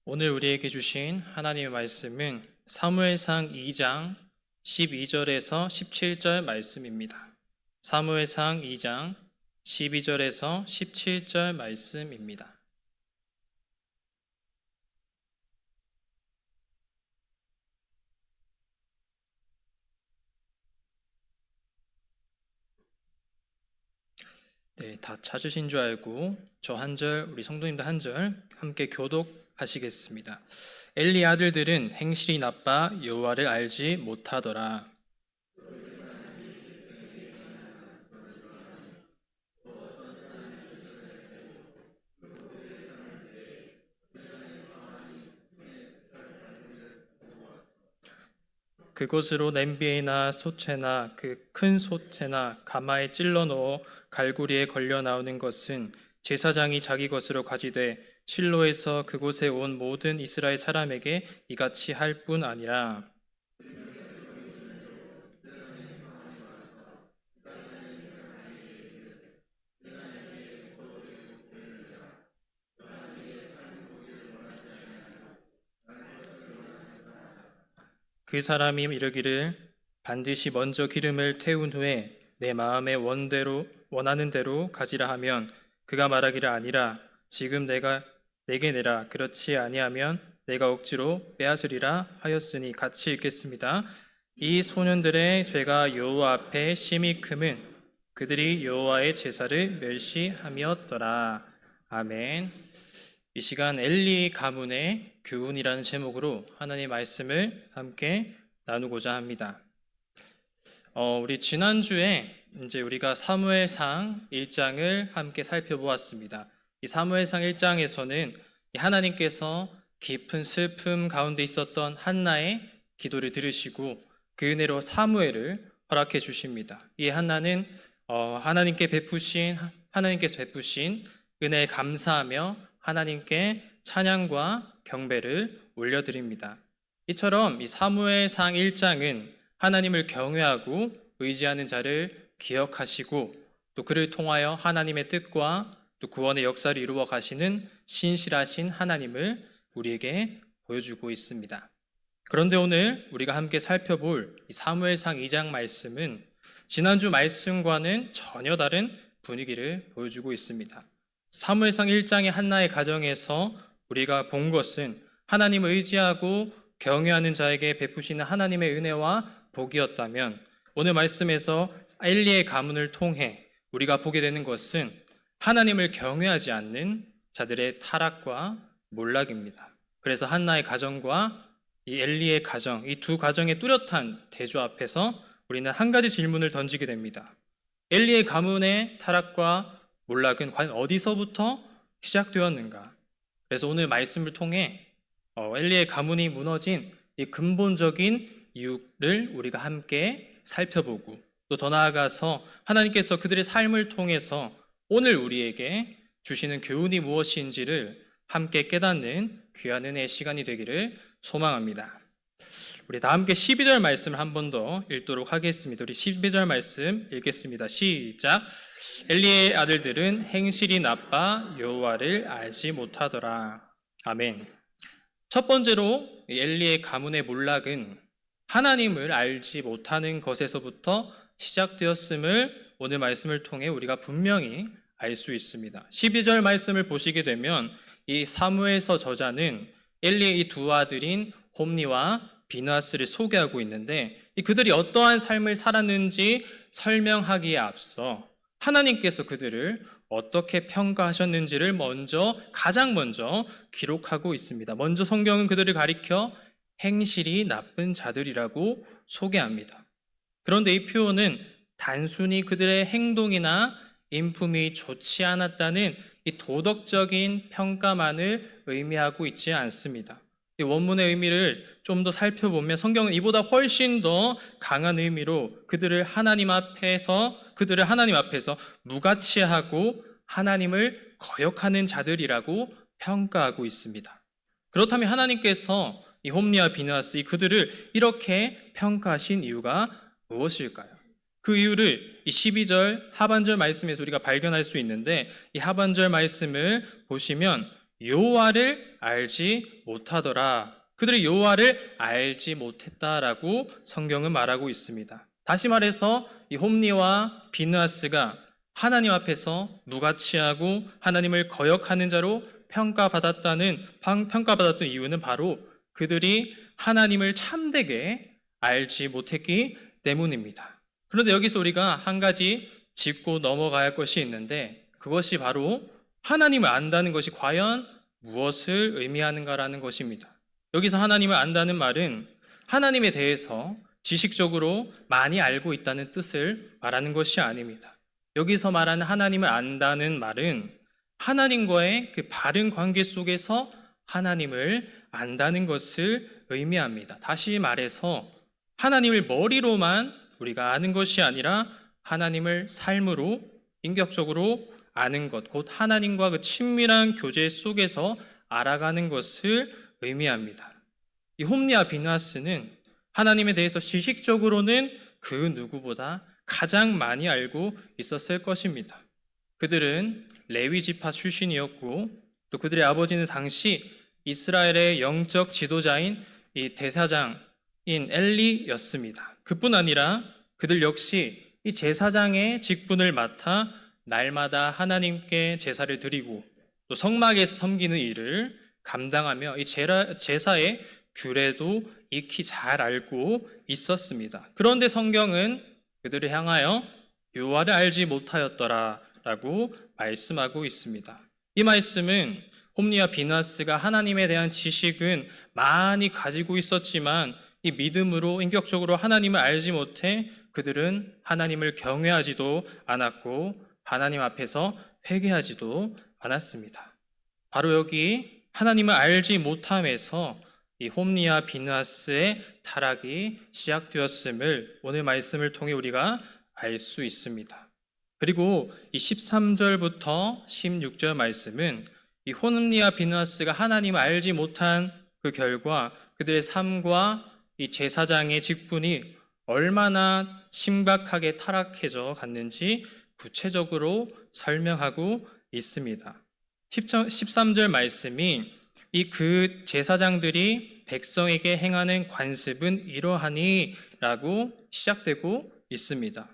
오늘 우리에게 주신 하나님의 말씀은 사무엘상 2장 12절에서 17절 말씀입니다. 사무엘상 2장 12절에서 17절 말씀입니다. 네, 다 찾으신 줄 알고 저 한 절, 우리 성도님들 한 절 함께 교독하시겠습니다. 엘리 아들들은 행실이 나빠 여호와를 알지 못하더라. 그곳으로 냄비나 소채나 그 큰 소채나 가마에 찔러 넣어 갈고리에 걸려 나오는 것은 제사장이 자기 것으로 가지되 실로에서 그곳에 온 모든 이스라엘 사람에게 이같이 할 뿐 아니라 그 사람이 이르기를 반드시 먼저 기름을 태운 후에 내 마음의 원하는 대로 가지라 하면 그가 말하기를 아니라 지금 내게 내라 그렇지 아니하면 내가 억지로 빼앗으리라 하였으니 같이 읽겠습니다. 이 소년들의 죄가 여호와 앞에 심히 크면 그들이 여호와의 제사를 멸시함이었더라. 아멘. 이 시간 엘리 가문의 교훈이라는 제목으로 하나님의 말씀을 함께 나누고자 합니다. 우리 지난주에 이제 우리가 사무엘상 1장을 함께 살펴보았습니다. 이 사무엘상 1장에서는 하나님께서 깊은 슬픔 가운데 있었던 한나의 기도를 들으시고 그 은혜로 사무엘을 허락해 주십니다. 이 한나는 하나님께서 베푸신 은혜에 감사하며 하나님께 찬양과 경배를 올려드립니다. 이처럼 이 사무엘상 1장은 하나님을 경외하고 의지하는 자를 기억하시고 또 그를 통하여 하나님의 뜻과 또 구원의 역사를 이루어 가시는 신실하신 하나님을 우리에게 보여주고 있습니다. 그런데 오늘 우리가 함께 살펴볼 이 사무엘상 2장 말씀은 지난주 말씀과는 전혀 다른 분위기를 보여주고 있습니다. 사무엘상 1장의 한나의 가정에서 우리가 본 것은 하나님을 의지하고 경외하는 자에게 베푸시는 하나님의 은혜와 복이었다면 오늘 말씀에서 엘리의 가문을 통해 우리가 보게 되는 것은 하나님을 경외하지 않는 자들의 타락과 몰락입니다. 그래서 한나의 가정과 이 엘리의 가정, 이 두 가정의 뚜렷한 대조 앞에서 우리는 한 가지 질문을 던지게 됩니다. 엘리의 가문의 타락과 몰락은 과연 어디서부터 시작되었는가? 그래서 오늘 말씀을 통해 엘리의 가문이 무너진 이 근본적인 이유를 우리가 함께 살펴보고 또 더 나아가서 하나님께서 그들의 삶을 통해서 오늘 우리에게 주시는 교훈이 무엇인지를 함께 깨닫는 귀한 은혜의 시간이 되기를 소망합니다. 우리 다 함께 12절 말씀을 한 번 더 읽도록 하겠습니다. 우리 12절 말씀 읽겠습니다. 시작. 엘리의 아들들은 행실이 나빠 여호와를 알지 못하더라. 아멘. 첫 번째로 엘리의 가문의 몰락은 하나님을 알지 못하는 것에서부터 시작되었음을 오늘 말씀을 통해 우리가 분명히 알 수 있습니다. 12절 말씀을 보시게 되면 이 사무엘서 저자는 엘리의 이 두 아들인 홈니와 비느하스를 소개하고 있는데 그들이 어떠한 삶을 살았는지 설명하기에 앞서 하나님께서 그들을 어떻게 평가하셨는지를 가장 먼저 기록하고 있습니다. 먼저 성경은 그들을 가리켜 행실이 나쁜 자들이라고 소개합니다. 그런데 이 표현은 단순히 그들의 행동이나 인품이 좋지 않았다는 이 도덕적인 평가만을 의미하고 있지 않습니다. 이 원문의 의미를 좀 더 살펴보면 성경은 이보다 훨씬 더 강한 의미로 그들을 하나님 앞에서 무가치하고 하나님을 거역하는 자들이라고 평가하고 있습니다. 그렇다면 하나님께서 이 홈리와 비느하스 그들을 이렇게 평가하신 이유가 무엇일까요? 그 이유를 이 12절 하반절 말씀에서 우리가 발견할 수 있는데 이 하반절 말씀을 보시면 여호와를 알지 못하더라. 그들이 여호와를 알지 못했다라고 성경은 말하고 있습니다. 다시 말해서 이 홈리와 비느하스가 하나님 앞에서 무가치하고 하나님을 거역하는 자로 평가받았던 이유는 바로 그들이 하나님을 참되게 알지 못했기 때문입니다. 그런데 여기서 우리가 한 가지 짚고 넘어가야 할 것이 있는데, 그것이 바로 하나님을 안다는 것이 과연 무엇을 의미하는가라는 것입니다. 여기서 하나님을 안다는 말은 하나님에 대해서 지식적으로 많이 알고 있다는 뜻을 말하는 것이 아닙니다. 여기서 말하는 하나님을 안다는 말은 하나님과의 그 바른 관계 속에서 하나님을 안다는 것을 의미합니다. 다시 말해서 하나님을 머리로만 우리가 아는 것이 아니라 하나님을 삶으로, 인격적으로 아는 것, 곧 하나님과 그 친밀한 교제 속에서 알아가는 것을 의미합니다. 이 홈리와 비느하스는 하나님에 대해서 지식적으로는 그 누구보다 가장 많이 알고 있었을 것입니다. 그들은 레위 지파 출신이었고, 또 그들의 아버지는 당시 이스라엘의 영적 지도자인 이 대사장인 엘리였습니다. 그뿐 아니라 그들 역시 이 제사장의 직분을 맡아 날마다 하나님께 제사를 드리고 또 성막에서 섬기는 일을 감당하며 이 제사의 규례도 익히 잘 알고 있었습니다. 그런데 성경은 그들을 향하여 여호와를 알지 못하였더라 라고 말씀하고 있습니다. 이 말씀은 홈리와 비느하스가 하나님에 대한 지식은 많이 가지고 있었지만 이 믿음으로 인격적으로 하나님을 알지 못해 그들은 하나님을 경외하지도 않았고 하나님 앞에서 회개하지도 않았습니다. 바로 여기 하나님을 알지 못함에서 이 홈리와 비느하스의 타락이 시작되었음을 오늘 말씀을 통해 우리가 알 수 있습니다. 그리고 이 13절부터 16절 말씀은 이 홈리와 비느하스가 하나님을 알지 못한 그 결과 그들의 삶과 이 제사장의 직분이 얼마나 심각하게 타락해져 갔는지 구체적으로 설명하고 있습니다. 13절 말씀이 이 그 제사장들이 백성에게 행하는 관습은 이러하니 라고 시작되고 있습니다.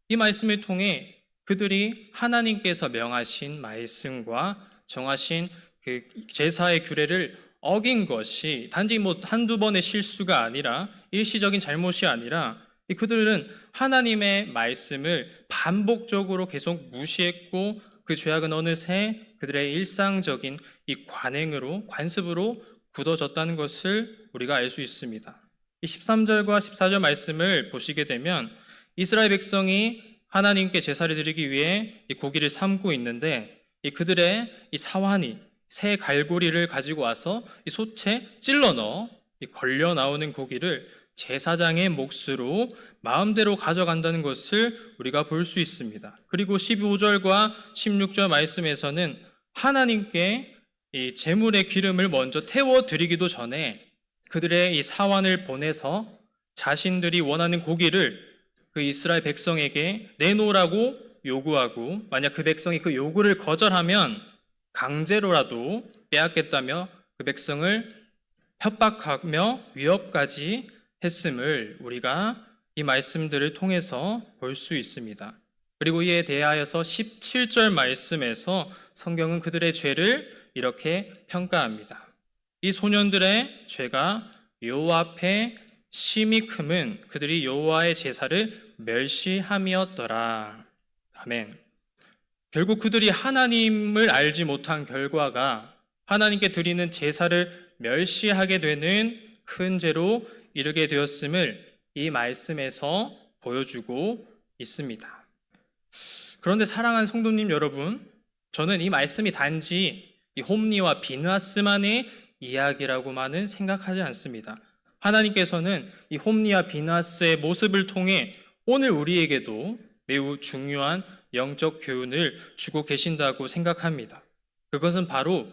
이 말씀을 통해 그들이 하나님께서 명하신 말씀과 정하신 그 제사의 규례를 어긴 것이 단지 한두 번의 실수가 아니라 일시적인 잘못이 아니라 그들은 하나님의 말씀을 반복적으로 계속 무시했고 그 죄악은 어느새 그들의 일상적인 이 관습으로 굳어졌다는 것을 우리가 알 수 있습니다. 이 13절과 14절 말씀을 보시게 되면 이스라엘 백성이 하나님께 제사를 드리기 위해 이 고기를 삶고 있는데 그들의 이 사환이 새 갈고리를 가지고 와서 이 솥에 찔러 넣어 걸려 나오는 고기를 제사장의 몫으로 마음대로 가져간다는 것을 우리가 볼 수 있습니다. 그리고 15절과 16절 말씀에서는 하나님께 이 제물의 기름을 먼저 태워 드리기도 전에 그들의 이 사환을 보내서 자신들이 원하는 고기를 그 이스라엘 백성에게 내놓으라고 요구하고 만약 그 백성이 그 요구를 거절하면 강제로라도 빼앗겠다며 그 백성을 협박하며 위협까지 했음을 우리가 이 말씀들을 통해서 볼 수 있습니다. 그리고 이에 대하여서 17절 말씀에서 성경은 그들의 죄를 이렇게 평가합니다. 이 소년들의 죄가 여호와 앞에 심히 크면 그들이 여호와의 제사를 멸시함이었더라. 아멘. 결국 그들이 하나님을 알지 못한 결과가 하나님께 드리는 제사를 멸시하게 되는 큰 죄로 이르게 되었음을 이 말씀에서 보여주고 있습니다. 그런데 사랑하는 성도님 여러분, 저는 이 말씀이 단지 이 홈리와 비느하스만의 이야기라고만은 생각하지 않습니다. 하나님께서는 이 홈리와 비느하스의 모습을 통해 오늘 우리에게도 매우 중요한 영적 교훈을 주고 계신다고 생각합니다. 그것은 바로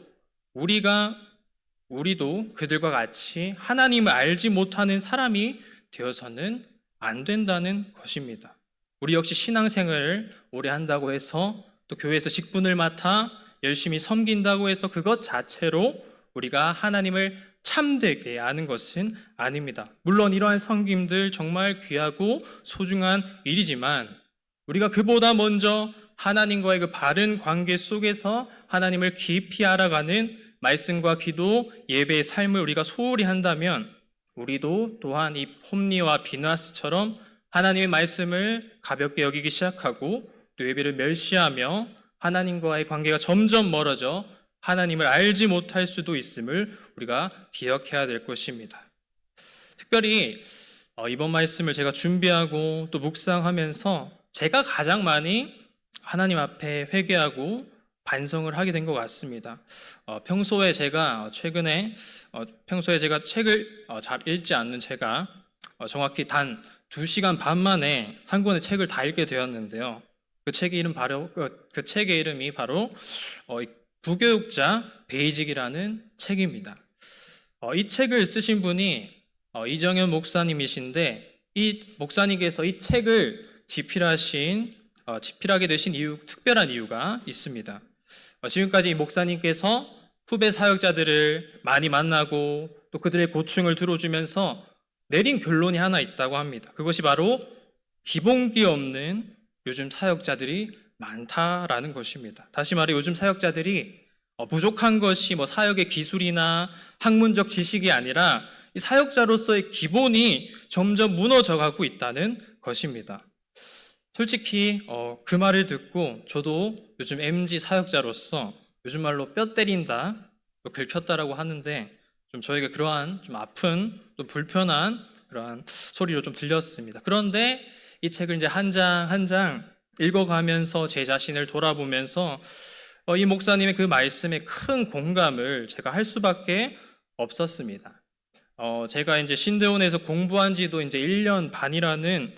우리도 그들과 같이 하나님을 알지 못하는 사람이 되어서는 안 된다는 것입니다. 우리 역시 신앙생활을 오래 한다고 해서 또 교회에서 직분을 맡아 열심히 섬긴다고 해서 그것 자체로 우리가 하나님을 참되게 아는 것은 아닙니다. 물론 이러한 섬김들 정말 귀하고 소중한 일이지만 우리가 그보다 먼저 하나님과의 그 바른 관계 속에서 하나님을 깊이 알아가는 말씀과 기도, 예배의 삶을 우리가 소홀히 한다면 우리도 또한 이 홈리와 비나스처럼 하나님의 말씀을 가볍게 여기기 시작하고 또 예배를 멸시하며 하나님과의 관계가 점점 멀어져 하나님을 알지 못할 수도 있음을 우리가 기억해야 될 것입니다. 특별히 이번 말씀을 제가 준비하고 또 묵상하면서 제가 가장 많이 하나님 앞에 회개하고 반성을 하게 된 것 같습니다. 평소에 제가 책을 잘 읽지 않는 제가 정확히 단 2시간 반 만에 한 권의 책을 다 읽게 되었는데요. 그 책의 이름이 바로 부교육자 베이직이라는 책입니다. 이 책을 쓰신 분이 이정현 목사님이신데 이 목사님께서 이 책을 집필하게 되신 특별한 이유가 있습니다. 지금까지 이 목사님께서 후배 사역자들을 많이 만나고 또 그들의 고충을 들어주면서 내린 결론이 하나 있다고 합니다. 그것이 바로 기본기 없는 요즘 사역자들이 많다라는 것입니다. 다시 말해 요즘 사역자들이 부족한 것이 사역의 기술이나 학문적 지식이 아니라 이 사역자로서의 기본이 점점 무너져가고 있다는 것입니다. 솔직히 그 말을 듣고 저도 요즘 MZ 사역자로서 요즘 말로 뼈 때린다, 또 긁혔다라고 하는데 좀 저에게 그러한 좀 아픈 또 불편한 그러한 소리로 좀 들렸습니다. 그런데 이 책을 이제 한 장 한 장 읽어가면서 제 자신을 돌아보면서 이 목사님의 그 말씀에 큰 공감을 제가 할 수밖에 없었습니다. 제가 이제 신대원에서 공부한 지도 이제 1년 반이라는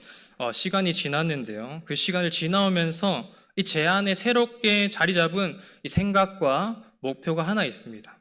시간이 지났는데요. 그 시간을 지나오면서 이 제 안에 새롭게 자리 잡은 이 생각과 목표가 하나 있습니다.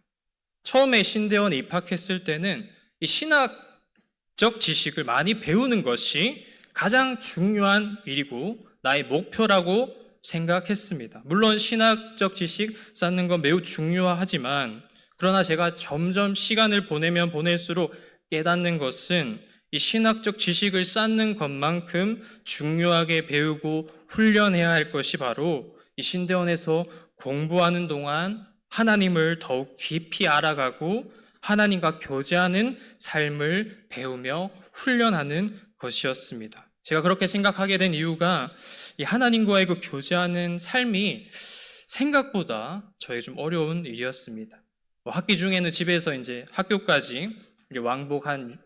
처음에 신대원에 입학했을 때는 이 신학적 지식을 많이 배우는 것이 가장 중요한 일이고 나의 목표라고 생각했습니다. 물론 신학적 지식 쌓는 건 매우 중요하지만 그러나 제가 점점 시간을 보내면 보낼수록 깨닫는 것은 이 신학적 지식을 쌓는 것만큼 중요하게 배우고 훈련해야 할 것이 바로 이 신대원에서 공부하는 동안 하나님을 더욱 깊이 알아가고 하나님과 교제하는 삶을 배우며 훈련하는 것이었습니다. 제가 그렇게 생각하게 된 이유가 이 하나님과의 그 교제하는 삶이 생각보다 저에게 좀 어려운 일이었습니다. 학기 중에는 집에서 이제 학교까지 왕복 한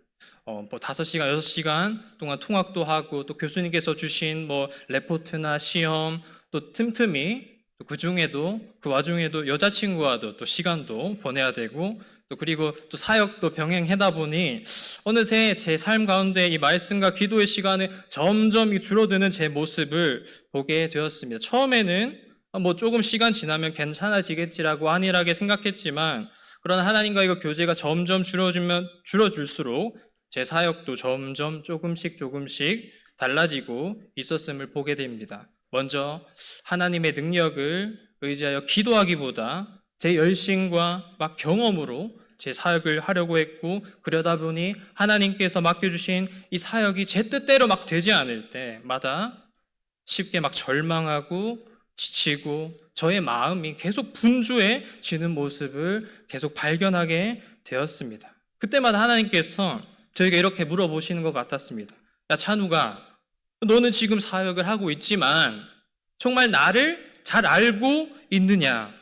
5시간, 6시간 동안 통학도 하고 또 교수님께서 주신 레포트나 시험 또 틈틈이 그 와중에도 여자친구와도 또 시간도 보내야 되고 또 그리고 또 사역도 병행하다 보니 어느새 제 삶 가운데 이 말씀과 기도의 시간을 점점 줄어드는 제 모습을 보게 되었습니다. 처음에는 조금 시간 지나면 괜찮아지겠지라고 안일하게 생각했지만 그러나 하나님과의 그 교제가 점점 줄어들수록 제 사역도 점점 조금씩 달라지고 있었음을 보게 됩니다. 먼저 하나님의 능력을 의지하여 기도하기보다 제 열심과 경험으로 제 사역을 하려고 했고 그러다 보니 하나님께서 맡겨주신 이 사역이 제 뜻대로 되지 않을 때마다 쉽게 절망하고 지치고 저의 마음이 계속 분주해지는 모습을 계속 발견하게 되었습니다. 그때마다 하나님께서 저에게 이렇게 물어보시는 것 같았습니다. 야 찬우가 너는 지금 사역을 하고 있지만 정말 나를 잘 알고 있느냐?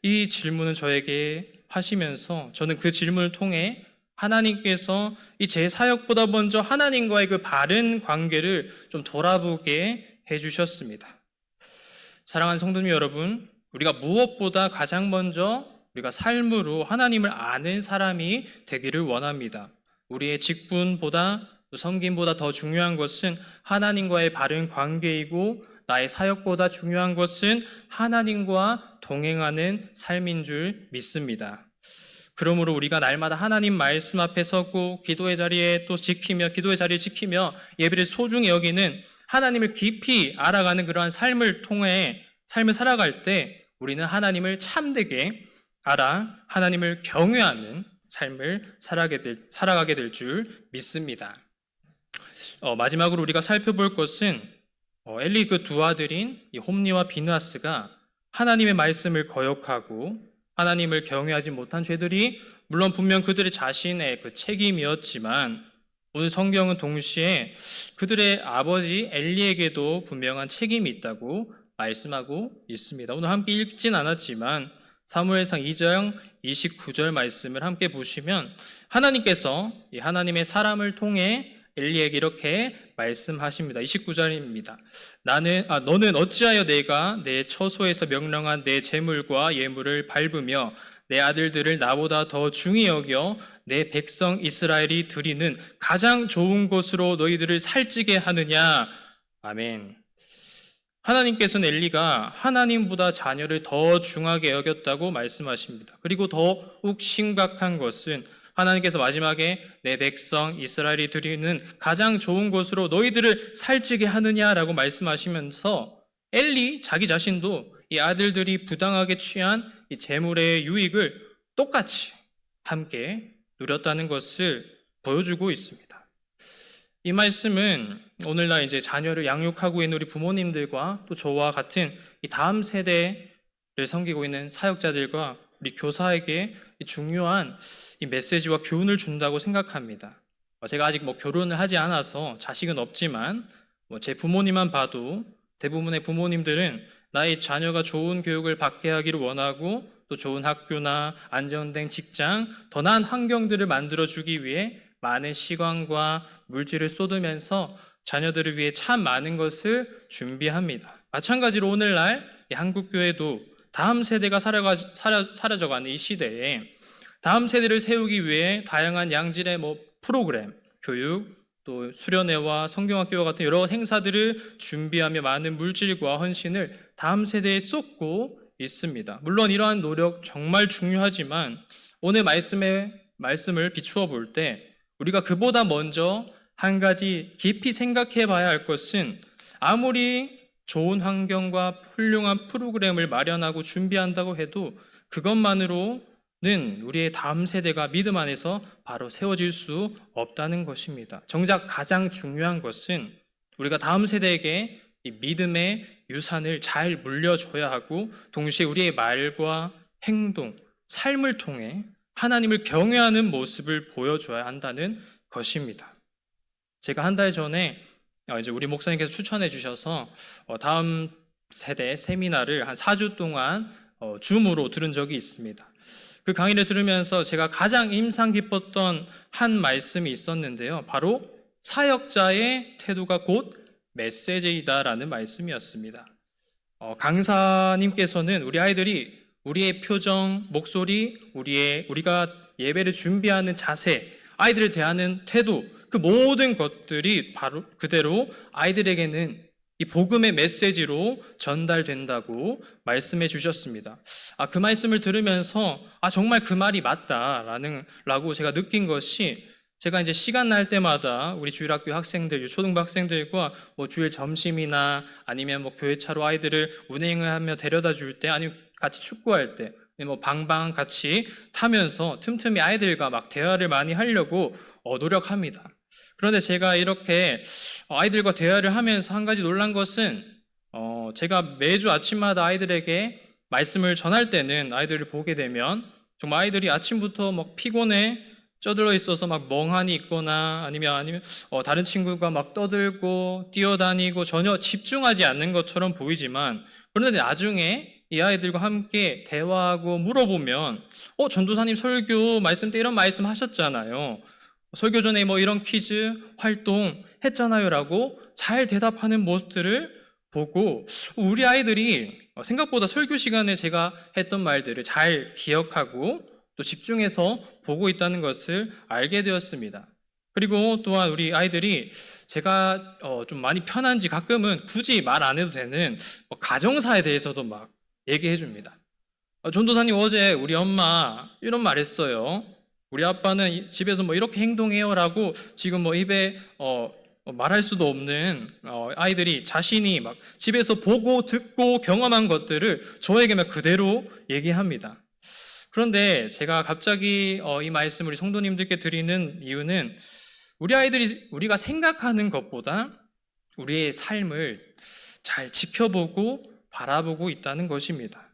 이 질문을 저에게 하시면서 저는 그 질문을 통해 하나님께서 이 제 사역보다 먼저 하나님과의 그 바른 관계를 좀 돌아보게 해주셨습니다. 사랑하는 성도님 여러분, 우리가 무엇보다 가장 먼저 우리가 삶으로 하나님을 아는 사람이 되기를 원합니다. 우리의 직분보다 또 섬김보다 더 중요한 것은 하나님과의 바른 관계이고 나의 사역보다 중요한 것은 하나님과 동행하는 삶인 줄 믿습니다. 그러므로 우리가 날마다 하나님 말씀 앞에 서고 기도의 자리에 지키며 예배를 소중히 여기는 하나님을 깊이 알아가는 그러한 삶을 살아갈 때 우리는 하나님을 참되게 알아 하나님을 경외하는 삶을 살아가게 될 줄 믿습니다. 마지막으로 우리가 살펴볼 것은 엘리 그 두 아들인 이 홈리와 비느하스가 하나님의 말씀을 거역하고 하나님을 경외하지 못한 죄들이 물론 분명 그들의 자신의 그 책임이었지만 오늘 성경은 동시에 그들의 아버지 엘리에게도 분명한 책임이 있다고 말씀하고 있습니다. 오늘 함께 읽진 않았지만 사무엘상 2장 29절 말씀을 함께 보시면 하나님께서 이 하나님의 사람을 통해 엘리에게 이렇게 말씀하십니다. 29절입니다. 너는 어찌하여 내가 내 처소에서 명령한 내 재물과 예물을 밟으며 내 아들들을 나보다 더 중히 여겨 내 백성 이스라엘이 드리는 가장 좋은 곳으로 너희들을 살찌게 하느냐. 아멘. 하나님께서는 엘리가 하나님보다 자녀를 더 중하게 여겼다고 말씀하십니다. 그리고 더욱 심각한 것은 하나님께서 마지막에 내 백성 이스라엘이 드리는 가장 좋은 곳으로 너희들을 살찌게 하느냐라고 말씀하시면서 엘리 자기 자신도 이 아들들이 부당하게 취한 이 재물의 유익을 똑같이 함께 누렸다는 것을 보여주고 있습니다. 이 말씀은 오늘날 이제 자녀를 양육하고 있는 우리 부모님들과 또 저와 같은 이 다음 세대를 섬기고 있는 사역자들과 우리 교사에게 중요한 이 메시지와 교훈을 준다고 생각합니다. 제가 아직 결혼을 하지 않아서 자식은 없지만 제 부모님만 봐도 대부분의 부모님들은 나의 자녀가 좋은 교육을 받게 하기를 원하고 또 좋은 학교나 안정된 직장, 더 나은 환경들을 만들어주기 위해 많은 시간과 물질을 쏟으면서 자녀들을 위해 참 많은 것을 준비합니다. 마찬가지로 오늘날 한국교회도 다음 세대가 사라져가는 이 시대에 다음 세대를 세우기 위해 다양한 양질의 프로그램, 교육, 또 수련회와 성경학교와 같은 여러 행사들을 준비하며 많은 물질과 헌신을 다음 세대에 쏟고 있습니다. 물론 이러한 노력 정말 중요하지만 오늘 말씀을 비추어 볼 때 우리가 그보다 먼저 한 가지 깊이 생각해 봐야 할 것은 아무리 좋은 환경과 훌륭한 프로그램을 마련하고 준비한다고 해도 그것만으로는 우리의 다음 세대가 믿음 안에서 바로 세워질 수 없다는 것입니다. 정작 가장 중요한 것은 우리가 다음 세대에게 이 믿음의 유산을 잘 물려줘야 하고 동시에 우리의 말과 행동, 삶을 통해 하나님을 경외하는 모습을 보여줘야 한다는 것입니다. 제가 한 달 전에 이제 우리 목사님께서 추천해 주셔서 다음 세대 세미나를 한 4주 동안 줌으로 들은 적이 있습니다. 그 강의를 들으면서 제가 가장 인상 깊었던 한 말씀이 있었는데요. 바로 사역자의 태도가 곧 메시지이다라는 말씀이었습니다. 강사님께서는 우리 아이들이 우리의 표정, 목소리, 우리가 예배를 준비하는 자세, 아이들을 대하는 태도, 그 모든 것들이 바로 그대로 아이들에게는 이 복음의 메시지로 전달된다고 말씀해 주셨습니다. 그 말씀을 들으면서 정말 그 말이 맞다라고 제가 느낀 것이 제가 이제 시간 날 때마다 우리 주일학교 학생들, 초등부 학생들과 주일 점심이나 아니면 교회차로 아이들을 운행을 하며 데려다 줄 때 아니면 같이 축구할 때 방방 같이 타면서 틈틈이 아이들과 막 대화를 많이 하려고 노력합니다. 그런데 제가 이렇게 아이들과 대화를 하면서 한 가지 놀란 것은 제가 매주 아침마다 아이들에게 말씀을 전할 때는 아이들을 보게 되면 정말 아이들이 아침부터 피곤해 쪄들어 있어서 멍하니 있거나 아니면 다른 친구가 떠들고 뛰어다니고 전혀 집중하지 않는 것처럼 보이지만 그런데 나중에 이 아이들과 함께 대화하고 물어보면 전도사님 설교 말씀 때 이런 말씀 하셨잖아요. 설교 전에 이런 퀴즈 활동 했잖아요 라고 잘 대답하는 모습들을 보고 우리 아이들이 생각보다 설교 시간에 제가 했던 말들을 잘 기억하고 또 집중해서 보고 있다는 것을 알게 되었습니다. 그리고 또한 우리 아이들이 제가 좀 많이 편한지 가끔은 굳이 말 안 해도 되는 가정사에 대해서도 얘기해 줍니다. 전도사님 어제 우리 엄마 이런 말 했어요. 우리 아빠는 집에서 이렇게 행동해요라고 지금 입에 말할 수도 없는 아이들이 자신이 막 집에서 보고 듣고 경험한 것들을 저에게 막 그대로 얘기합니다. 그런데 제가 갑자기 이 말씀을 우리 성도님들께 드리는 이유는 우리 아이들이 우리가 생각하는 것보다 우리의 삶을 잘 지켜보고 바라보고 있다는 것입니다.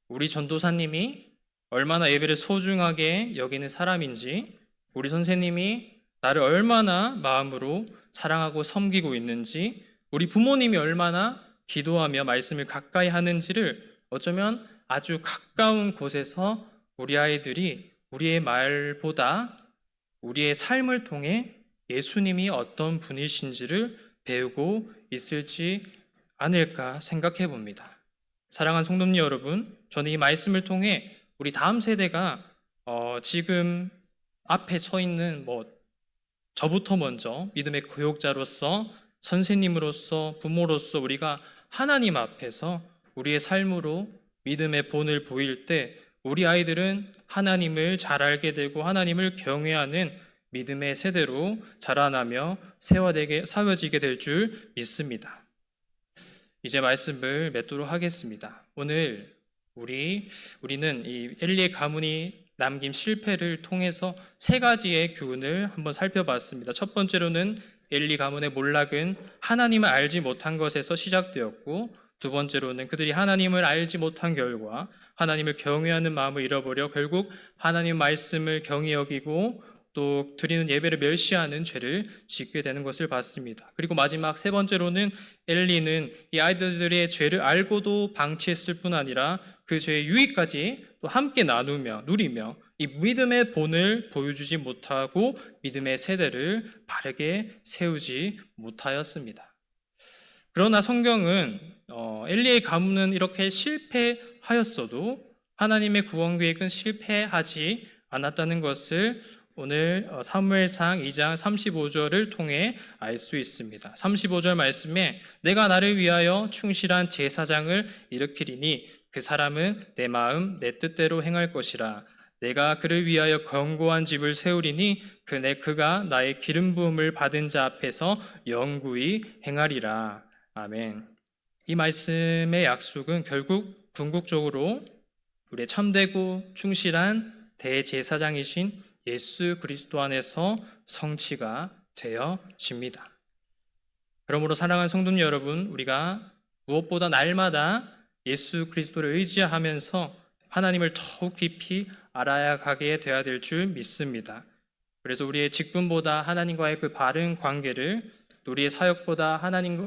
우리 전도사님이 얼마나 예배를 소중하게 여기는 사람인지, 우리 선생님이 나를 얼마나 마음으로 사랑하고 섬기고 있는지, 우리 부모님이 얼마나 기도하며 말씀을 가까이 하는지를 어쩌면 아주 가까운 곳에서 우리 아이들이 우리의 말보다 우리의 삶을 통해 예수님이 어떤 분이신지를 배우고 있을지 않을까 생각해 봅니다. 사랑하는 성도님 여러분, 저는 이 말씀을 통해 우리 다음 세대가 지금 앞에 서 있는 저부터 먼저 믿음의 교육자로서, 선생님으로서, 부모로서 우리가 하나님 앞에서 우리의 삶으로 믿음의 본을 보일 때 우리 아이들은 하나님을 잘 알게 되고 하나님을 경외하는 믿음의 세대로 자라나며 세워지게 될 줄 믿습니다. 이제 말씀을 맺도록 하겠습니다. 오늘 우리는 이 엘리의 가문이 남긴 실패를 통해서 세 가지의 교훈을 한번 살펴봤습니다. 첫 번째로는 엘리 가문의 몰락은 하나님을 알지 못한 것에서 시작되었고, 두 번째로는 그들이 하나님을 알지 못한 결과 하나님을 경외하는 마음을 잃어버려 결국 하나님 말씀을 경히 여기고 또 드리는 예배를 멸시하는 죄를 짓게 되는 것을 봤습니다. 그리고 마지막 세 번째로는 엘리는 이 아이들의 죄를 알고도 방치했을 뿐 아니라 그 죄의 유익까지 또 함께 누리며 이 믿음의 본을 보여주지 못하고 믿음의 세대를 바르게 세우지 못하였습니다. 그러나 성경은 엘리의 가문은 이렇게 실패하였어도 하나님의 구원 계획은 실패하지 않았다는 것을 오늘 사무엘상 2장 35절을 통해 알 수 있습니다. 35절 말씀에 내가 나를 위하여 충실한 제사장을 일으키리니 그 사람은 내 마음 내 뜻대로 행할 것이라. 내가 그를 위하여 견고한 집을 세우리니 그가 나의 기름 부음을 받은 자 앞에서 영구히 행하리라. 아멘. 이 말씀의 약속은 결국 궁극적으로 우리의 참되고 충실한 대제사장이신 예수 그리스도 안에서 성취가 되어집니다. 그러므로 사랑하는 성도님 여러분, 우리가 무엇보다 날마다 예수 그리스도를 의지하면서 하나님을 더욱 깊이 알아야 가게 되어야 될 줄 믿습니다. 그래서 우리의 직분보다 하나님과의 그 바른 관계를, 우리의 사역보다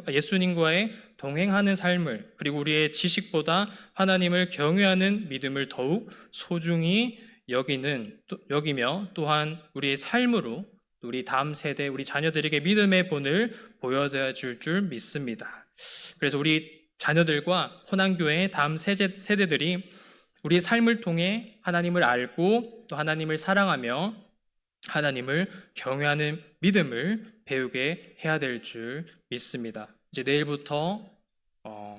예수님과의 동행하는 삶을, 그리고 우리의 지식보다 하나님을 경외하는 믿음을 더욱 소중히 여기며 또한 우리의 삶으로 우리 다음 세대, 우리 자녀들에게 믿음의 본을 보여줘야 줄 믿습니다. 그래서 우리 자녀들과 호남교회의 다음 세대들이 우리의 삶을 통해 하나님을 알고 또 하나님을 사랑하며 하나님을 경외하는 믿음을 배우게 해야 될 줄 믿습니다. 이제 내일부터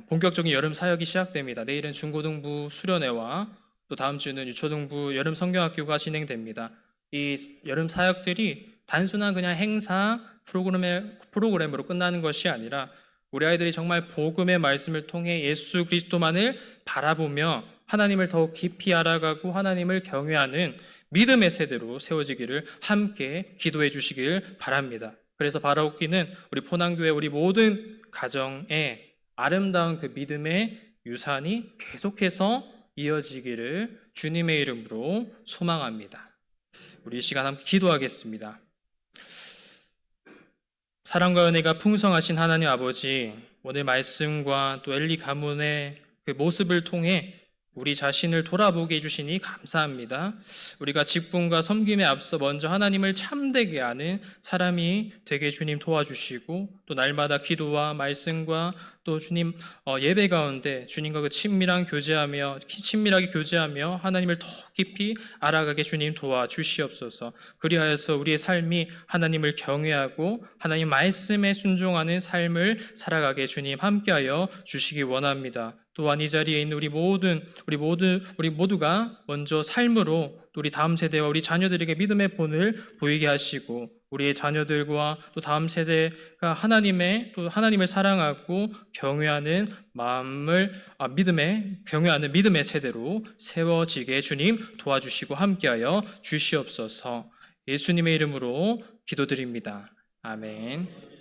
본격적인 여름 사역이 시작됩니다. 내일은 중고등부 수련회와 또 다음 주는 유초등부 여름 성경학교가 진행됩니다. 이 여름 사역들이 단순한 그냥 행사 프로그램으로 끝나는 것이 아니라 우리 아이들이 정말 복음의 말씀을 통해 예수 그리스도만을 바라보며 하나님을 더욱 깊이 알아가고 하나님을 경외하는 믿음의 세대로 세워지기를 함께 기도해 주시길 바랍니다. 그래서 바라옵기는 우리 포항교회 우리 모든 가정에 아름다운 그 믿음의 유산이 계속해서 이어지기를 주님의 이름으로 소망합니다. 우리 이 시간 함께 기도하겠습니다. 사랑과 은혜가 풍성하신 하나님 아버지, 오늘 말씀과 또 엘리 가문의 그 모습을 통해 우리 자신을 돌아보게 해주시니 감사합니다. 우리가 직분과 섬김에 앞서 먼저 하나님을 참되게 아는 사람이 되게 주님 도와주시고 또 날마다 기도와 말씀과 또 주님 예배 가운데 주님과 그 친밀하게 교제하며 하나님을 더 깊이 알아가게 주님 도와주시옵소서. 그리하여서 우리의 삶이 하나님을 경외하고 하나님 말씀에 순종하는 삶을 살아가게 주님 함께하여 주시기 원합니다. 또한 이 자리에 있는 우리 모두가 먼저 삶으로 또 또 우리 다음 세대와 우리 자녀들에게 믿음의 본을 보이게 하시고 우리의 자녀들과 또 다음 세대가 하나님을 사랑하고 경외하는 경외하는 믿음의 세대로 세워지게 주님 도와주시고 함께하여 주시옵소서. 예수님의 이름으로 기도드립니다. 아멘.